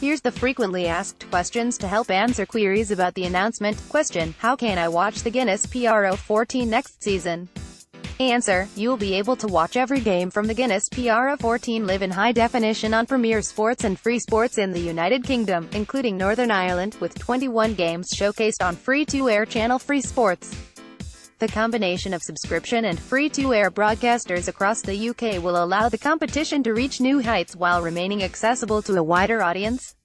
Here's the frequently asked questions to help answer queries about the announcement. Question: how can I watch the Guinness PRO14 next season? Answer: you'll be able to watch every game from the Guinness PRO14 live in high definition on Premier Sports and FreeSports in the United Kingdom, including Northern Ireland, with 21 games showcased on free-to-air channel FreeSports. The combination of subscription and free-to-air broadcasters across the UK will allow the competition to reach new heights while remaining accessible to a wider audience.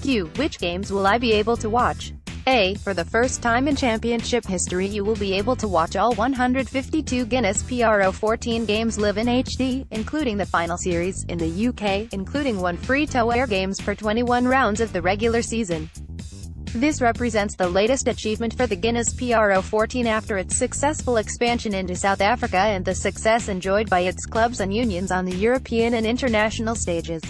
Q. Which games will I be able to watch? A. For the first time in championship history, you will be able to watch all 152 Guinness PRO14 games live in HD, including the final series, in the UK, including one free-to-air games per 21 rounds of the regular season. This represents the latest achievement for the Guinness PRO14 after its successful expansion into South Africa and the success enjoyed by its clubs and unions on the European and international stages.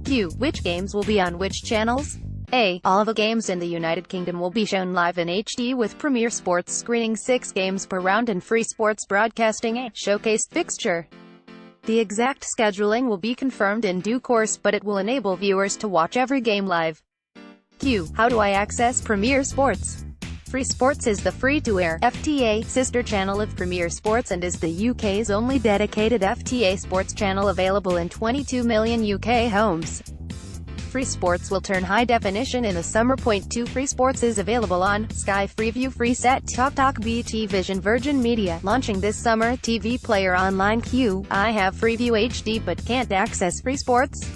Q. Which games will be on which channels? A. All the games in the United Kingdom will be shown live in HD, with Premier Sports screening 6 games per round and FreeSports broadcasting a showcase fixture. The exact scheduling will be confirmed in due course, but it will enable viewers to watch every game live. Q. How do I access Premier Sports? FreeSports is the free-to-air FTA sister channel of Premier Sports and is the UK's only dedicated FTA sports channel, available in 22 million UK homes. FreeSports will turn high definition in the summer. Point 2. FreeSports is available on Sky, Freeview, Freesat, TalkTalk, BT Vision, Virgin Media, launching this summer. TV Player Online. Q. I have Freeview HD but can't access FreeSports.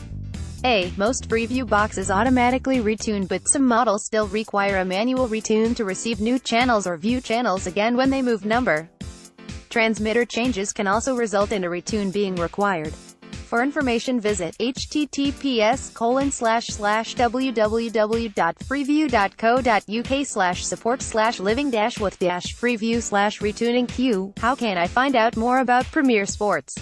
A. Most Freeview boxes automatically retune, but some models still require a manual retune to receive new channels or view channels again when they move number. Transmitter changes can also result in a retune being required. For information, visit https://www.freeview.co.uk/support/living-with-freeview/retuning. Q. How can I find out more about Premier Sports?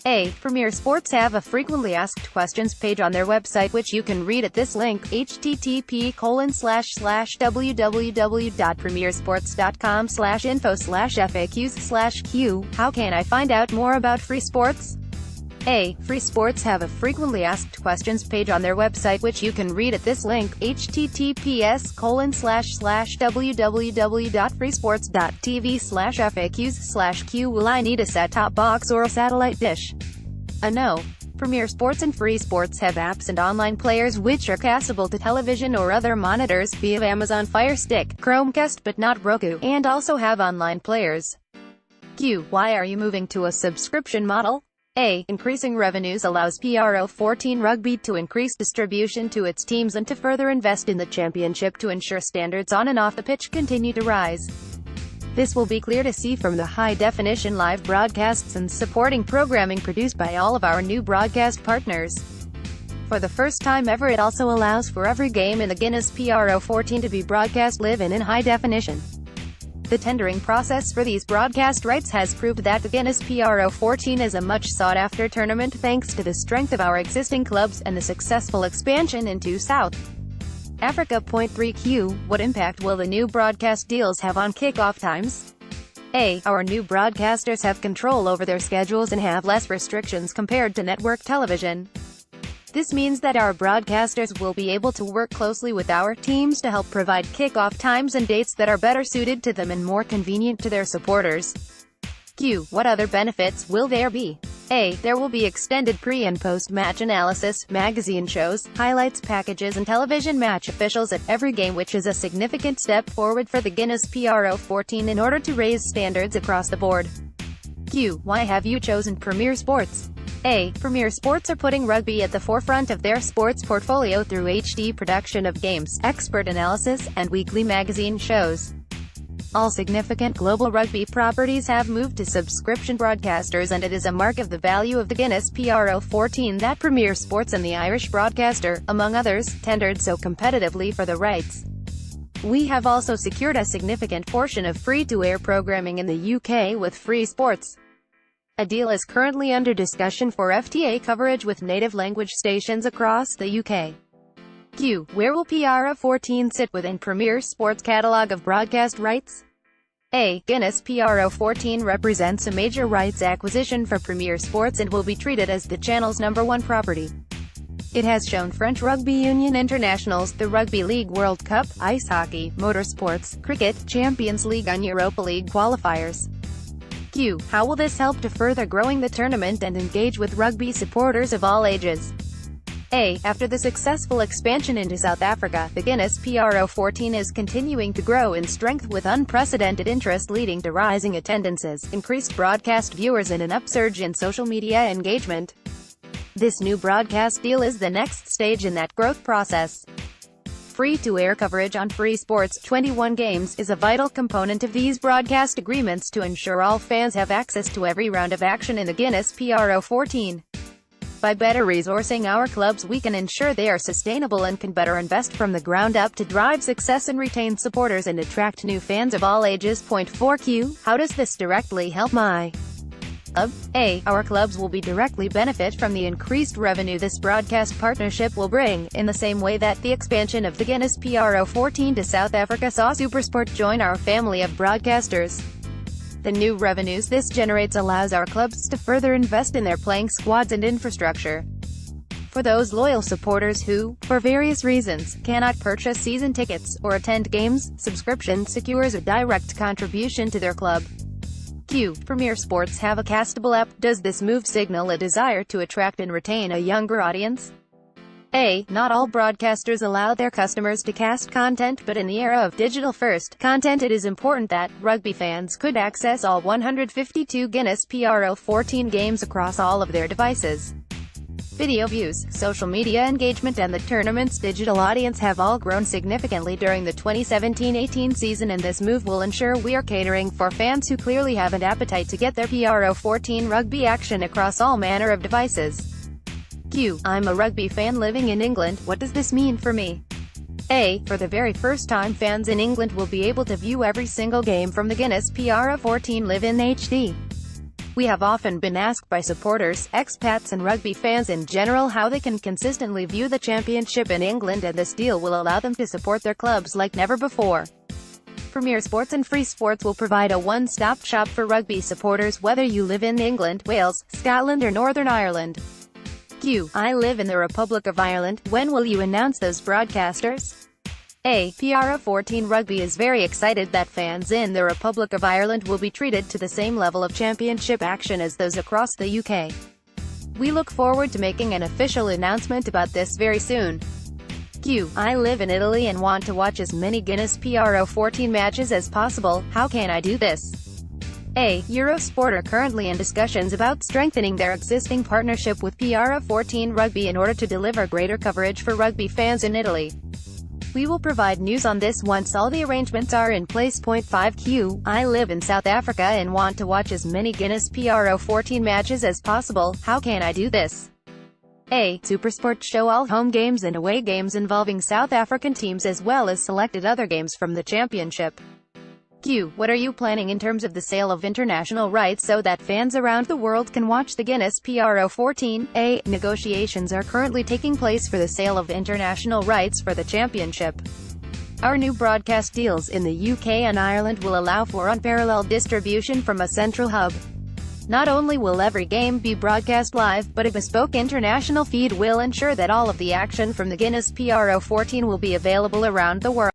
A. Premier Sports have a frequently asked questions page on their website, which you can read at this link: http://www.premiersports.com/info/FAQs/Q. How can I find out more about FreeSports? A. FreeSports have a frequently asked questions page on their website, which you can read at this link: https://www.freesports.tv/FAQs/Q. Will I need a set-top box or a satellite dish? A. No. Premier Sports and FreeSports have apps and online players which are castable to television or other monitors via Amazon Fire Stick, Chromecast but not Roku, and also have online players. Q. Why are you moving to a subscription model? A. Increasing revenues allows PRO14 Rugby to increase distribution to its teams and to further invest in the championship to ensure standards on and off the pitch continue to rise. This will be clear to see from the high-definition live broadcasts and supporting programming produced by all of our new broadcast partners. For the first time ever, it also allows for every game in the Guinness PRO14 to be broadcast live and in high definition. The tendering process for these broadcast rights has proved that the Guinness PRO14 is a much sought-after tournament thanks to the strength of our existing clubs and the successful expansion into South Africa. Point 3. Q. What impact will the new broadcast deals have on kick-off times? A. Our new broadcasters have control over their schedules and have less restrictions compared to network television. This means that our broadcasters will be able to work closely with our teams to help provide kickoff times and dates that are better suited to them and more convenient to their supporters. Q. What other benefits will there be? A. There will be extended pre- and post-match analysis, magazine shows, highlights packages and television match officials at every game, which is a significant step forward for the Guinness PRO14 in order to raise standards across the board. Q. Why have you chosen Premier Sports? A. Premier Sports are putting rugby at the forefront of their sports portfolio through HD production of games, expert analysis, and weekly magazine shows. All significant global rugby properties have moved to subscription broadcasters, and it is a mark of the value of the Guinness PRO14 that Premier Sports and the Irish broadcaster, among others, tendered so competitively for the rights. We have also secured a significant portion of free-to-air programming in the UK with FreeSports. A deal is currently under discussion for FTA coverage with native language stations across the UK. Q. Where will PRO14 sit within Premier Sports' catalogue of broadcast rights? A. Guinness PRO14 represents a major rights acquisition for Premier Sports and will be treated as the channel's #1 property. It has shown French Rugby Union internationals, the Rugby League World Cup, ice hockey, motorsports, cricket, Champions League and Europa League qualifiers. Q. How will this help to further growing the tournament and engage with rugby supporters of all ages? A. After the successful expansion into South Africa, the Guinness PRO14 is continuing to grow in strength with unprecedented interest leading to rising attendances, increased broadcast viewers and an upsurge in social media engagement. This new broadcast deal is the next stage in that growth process. Free-to-air coverage on Free Sports, 21 games, is a vital component of these broadcast agreements to ensure all fans have access to every round of action in the Guinness PRO14. By better resourcing our clubs, we can ensure they are sustainable and can better invest from the ground up to drive success and retain supporters and attract new fans of all ages. Point 4Q. How does this directly help my club? A. Our clubs will be directly benefit from the increased revenue this broadcast partnership will bring, in the same way that the expansion of the Guinness PRO14 to South Africa saw SuperSport join our family of broadcasters. The new revenues this generates allows our clubs to further invest in their playing squads and infrastructure. For those loyal supporters who, for various reasons, cannot purchase season tickets or attend games, subscription secures a direct contribution to their club. Q. Premier Sports have a castable app. Does this move signal a desire to attract and retain a younger audience? A. Not all broadcasters allow their customers to cast content, but in the era of digital-first content it is important that rugby fans could access all 152 Guinness PRO14 games across all of their devices. Video views, social media engagement and the tournament's digital audience have all grown significantly during the 2017-18 season, and this move will ensure we are catering for fans who clearly have an appetite to get their PRO14 rugby action across all manner of devices. Q. I'm a rugby fan living in England. What does this mean for me? A. For the very first time, fans in England will be able to view every single game from the Guinness PRO14 live in HD. We have often been asked by supporters, expats and rugby fans in general how they can consistently view the championship in England, and this deal will allow them to support their clubs like never before. Premier Sports and FreeSports will provide a one-stop shop for rugby supporters whether you live in England, Wales, Scotland or Northern Ireland. Q. I live in the Republic of Ireland. When will you announce those broadcasters? A. PRO14 Rugby is very excited that fans in the Republic of Ireland will be treated to the same level of championship action as those across the UK. We look forward to making an official announcement about this very soon. Q. I live in Italy and want to watch as many Guinness PRO14 matches as possible. How can I do this? A. Eurosport are currently in discussions about strengthening their existing partnership with PRO14 Rugby in order to deliver greater coverage for rugby fans in Italy. We will provide news on this once all the arrangements are in place. Point 5Q. I live in South Africa and want to watch as many Guinness PRO14 matches as possible. How can I do this? A. SuperSport show all home games and away games involving South African teams as well as selected other games from the championship. Q. What are you planning in terms of the sale of international rights so that fans around the world can watch the Guinness PRO14? A. Negotiations are currently taking place for the sale of international rights for the championship. Our new broadcast deals in the UK and Ireland will allow for unparalleled distribution from a central hub. Not only will every game be broadcast live, but a bespoke international feed will ensure that all of the action from the Guinness PRO14 will be available around the world.